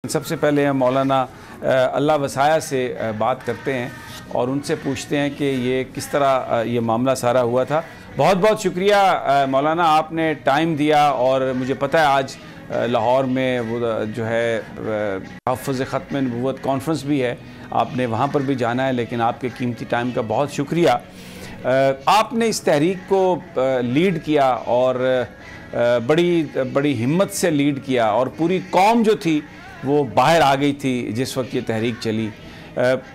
सबसे पहले हम मौलाना अल्लाह वसाया से बात करते हैं और उनसे पूछते हैं कि ये किस तरह ये मामला सारा हुआ था। बहुत बहुत शुक्रिया मौलाना, आपने टाइम दिया और मुझे पता है आज लाहौर में वो जो है हफ़्ज़ ख़त्म नबूवत कॉन्फ्रेंस भी है, आपने वहाँ पर भी जाना है, लेकिन आपके कीमती टाइम का बहुत शुक्रिया। आपने इस तहरीक को लीड किया और बड़ी हिम्मत से लीड किया और पूरी कौम जो थी वो बाहर आ गई थी जिस वक्त ये तहरीक चली।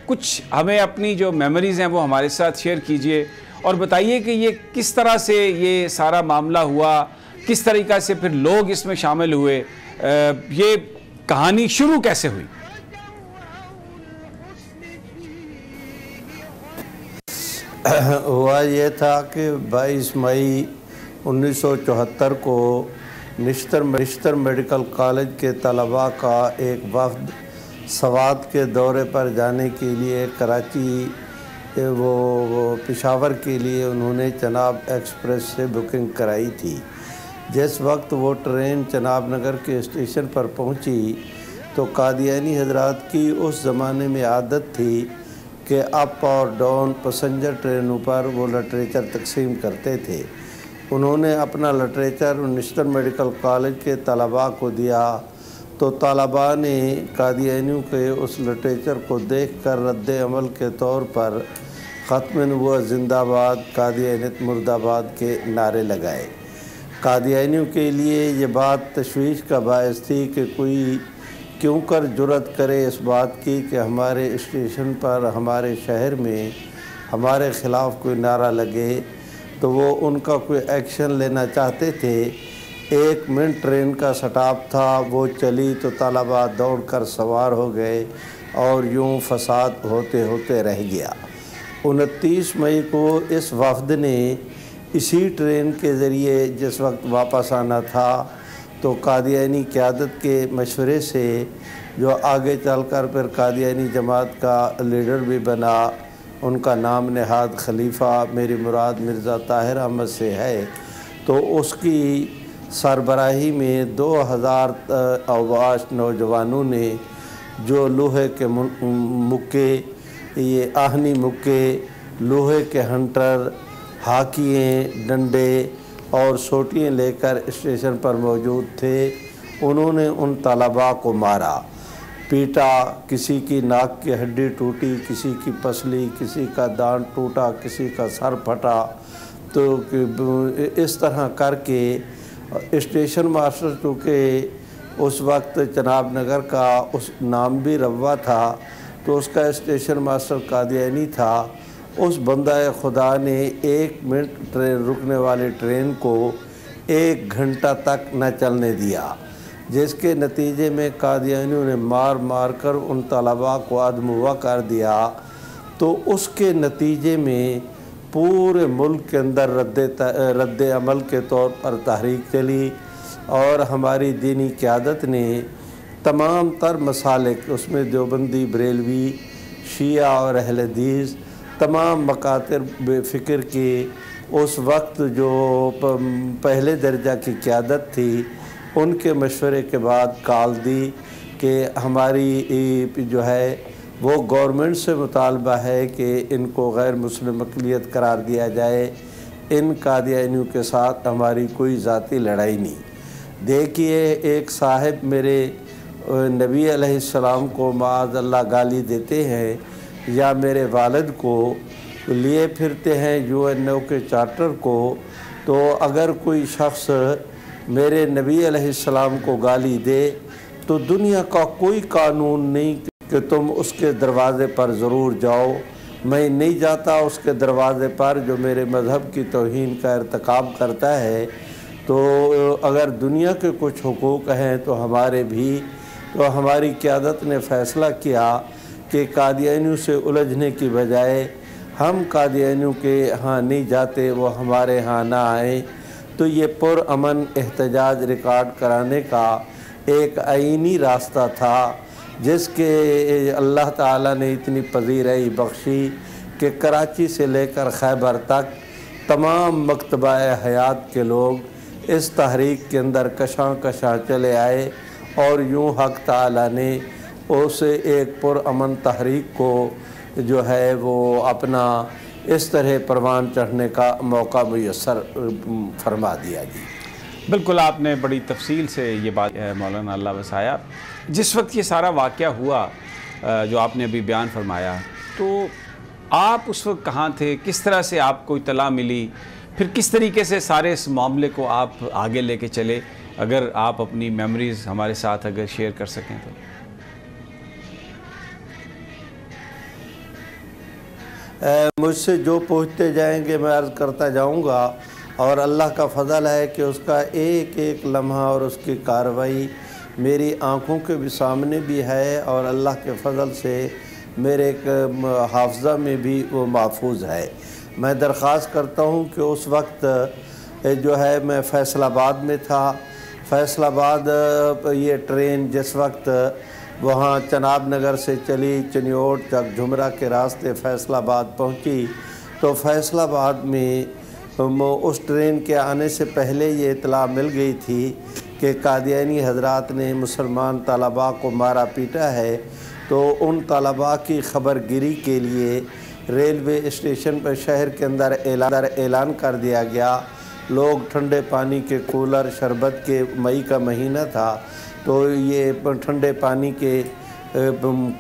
कुछ हमें अपनी जो मेमोरीज़ हैं वो हमारे साथ शेयर कीजिए और बताइए कि ये किस तरह से ये सारा मामला हुआ, किस तरीक़ा से फिर लोग इसमें शामिल हुए, ये कहानी शुरू कैसे हुई? हुआ ये था कि 22 मई 1974 को निश्तर मेडिकल कॉलेज के तलबा का एक वफ़द सवात के दौरे पर जाने के लिए कराची वो पेशावर के लिए उन्होंने चनाब एक्सप्रेस से बुकिंग कराई थी। जिस वक्त वो ट्रेन चनाब नगर के स्टेशन पर पहुंची तो कादियानी हजरात की उस ज़माने में आदत थी कि अप और डाउन पैसेंजर ट्रेनों पर वो लिटरेचर तकसीम करते थे। उन्होंने अपना लिटरेचर निश्तर मेडिकल कॉलेज के तलबा को दिया तो तलबा ने कादियानियों के उस लिटरेचर को देखकर रद्द अमल के तौर पर ख़त्म नबूवत जिंदाबाद, कादियानियत मुर्दाबाद के नारे लगाए। कादियानियों के लिए ये बात तशवीश का बायस थी कि कोई क्यों कर जुर्रत करे इस बात की कि हमारे स्टेशन पर, हमारे शहर में हमारे ख़िलाफ़ कोई नारा लगे, तो वो उनका कोई एक्शन लेना चाहते थे। 1 मिनट ट्रेन का स्टॉप था, वो चली तो तलबा दौड़ कर सवार हो गए और यूं फसाद होते होते रह गया। 29 मई को इस वफ़द ने इसी ट्रेन के ज़रिए जिस वक्त वापस आना था तो कादियानी क़यादत के मशवरे से, जो आगे चलकर फिर कादियानी जमात का लीडर भी बना, उनका नाम नहाद खलीफा मेरी मुराद मिर्ज़ा ताहिर अहमद से है, तो उसकी सरबराही में 2000 अवाश नौजवानों ने जो लोहे के मुक्के, ये आहनी मुक्के, लोहे के हंटर, हाकियाँ, डंडे और सोटियाँ लेकर स्टेशन पर मौजूद थे, उन्होंने उन तलबा को मारा, पीटा, किसी की नाक की हड्डी टूटी, किसी की पसली, किसी का दांत टूटा, किसी का सर फटा। तो इस तरह करके स्टेशन मास्टर, चूँकि उस वक्त चनाब नगर का उस नाम भी रवा था तो उसका स्टेशन मास्टर कादियानी था, उस बंदा खुदा ने 1 मिनट ट्रेन रुकने वाली ट्रेन को 1 घंटा तक न चलने दिया, जिसके नतीजे में कादियानियों ने मार मार कर उन तलबा को अदमुआ कर दिया। तो उसके नतीजे में पूरे मुल्क के अंदर रद्द अमल के तौर पर तहरीक चली और हमारी दीनी क़यादत ने तमाम तर मसालिक, उसमें देवबंदी, बरेलवी, शिया और अहले हदीस, तमाम मकातिर बेफ़िक्र की उस वक्त जो पहले दर्जा की क़यादत थी, उनके मशवरे के बाद कॉल दी कि हमारी जो है वो गवर्नमेंट से मुतालबा है कि इनको गैर मुस्लिम अक़लियत करार दिया जाए, इन कादियानियों के साथ हमारी कोई ज़ाती लड़ाई नहीं। देखिए, एक साहिब मेरे नबी अलैहिस्सलाम को माअज़ल्लाह गाली देते हैं या मेरे वालिद को लिए फिरते हैं UNO के चार्टर को, तो अगर कोई शख्स मेरे नबी अलैहिस्सलाम को गाली दे तो दुनिया का कोई कानून नहीं कि तुम उसके दरवाज़े पर ज़रूर जाओ। मैं नहीं जाता उसके दरवाज़े पर जो मेरे मज़हब की तौहीन का इर्तिकाब करता है। तो अगर दुनिया के कुछ हुकूक़ हैं तो हमारे भी, तो हमारी क़यादत ने फ़ैसला किया कि कादियानियों से उलझने की बजाय हम कादियानियों के यहाँ नहीं जाते, वो हमारे यहाँ ना आए। तो ये पुरअमन एहतजाज रिकॉर्ड कराने का एक आईनी रास्ता था, जिसके अल्लाह ताला ने इतनी पज़ीराई बख्शी कि कराची से लेकर खैबर तक तमाम मकतबा हयात के लोग इस तहरीक के अंदर कशां कशां चले आए और यूं हक़ ताला ने उस एक पुरअमन तहरीक को जो है वो अपना इस तरह परवान चढ़ने का मौका मुयस्सर फरमा दिया जी। बिल्कुल, आपने बड़ी तफसील से ये बात मौलाना अल्लाह वसाया। जिस वक्त ये सारा वाक़या हुआ जो आपने अभी बयान फरमाया, तो आप उस वक्त कहाँ थे, किस तरह से आपको इत्तला मिली, फिर किस तरीके से सारे इस मामले को आप आगे लेके चले? अगर आप अपनी मेमोरीज़ हमारे साथ अगर शेयर कर सकें तो। मुझसे जो पूछते जाएंगे मैं अर्ज़ करता जाऊंगा, और अल्लाह का फ़ज़ल है कि उसका एक एक लम्हा और उसकी कार्रवाई मेरी आँखों के भी सामने भी है, और अल्लाह के फ़ज़ल से मेरे एक हाफ़ज़ा में भी वो महफूज है। मैं दरख्वास्त करता हूँ कि उस वक्त जो है मैं फ़ैसलाबाद में था। फ़ैसलाबाद ये ट्रेन जिस वक्त वहाँ चनाब नगर से चली, चनियोट तक झुमरा के रास्ते फ़ैसलाबाद पहुँची, तो फ़ैसलाबाद में उस ट्रेन के आने से पहले ये इत्तला मिल गई थी कि कादियानी हजरात ने मुसलमान तलबा को मारा पीटा है। तो उन तलबा की ख़बरगिरी के लिए रेलवे स्टेशन पर शहर के अंदर ऐलान कर दिया गया। लोग ठंडे पानी के कूलर, शरबत के, मई का महीना था तो ये ठंडे पानी के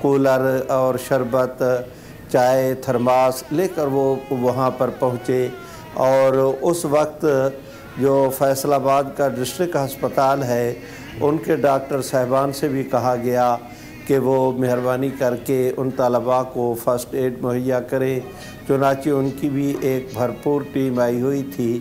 कूलर और शरबत, चाय, थर्मास लेकर वो वहाँ पर पहुँचे। और उस वक्त जो फैसलाबाद का डिस्ट्रिक्ट अस्पताल है, उनके डॉक्टर साहिबान से भी कहा गया कि वो मेहरबानी करके उन तलबा को फ़र्स्ट एड मुहैया करें। चुनांचे उनकी भी एक भरपूर टीम आई हुई थी।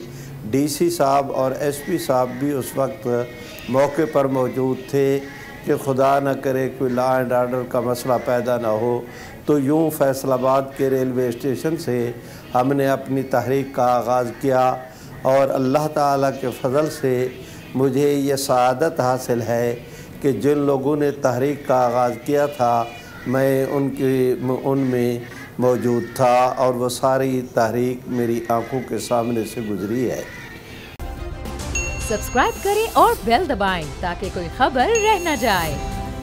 डीसी साहब और एसपी साहब भी उस वक्त मौके पर मौजूद थे कि खुदा न करे कोई लॉ एंड ऑर्डर का मसला पैदा ना हो। तो यूँ फैसलाबाद के रेलवे स्टेशन से हमने अपनी तहरीक का आगाज़ किया, और अल्लाह ताला के फ़ज़ल से मुझे ये सआदत हासिल है कि जिन लोगों ने तहरीक का आगाज़ किया था मैं उनमें मौजूद था, और वो सारी तहरीक मेरी आंखों के सामने से गुजरी है। सब्सक्राइब करें और बेल दबाएं ताकि कोई खबर रह न जाए।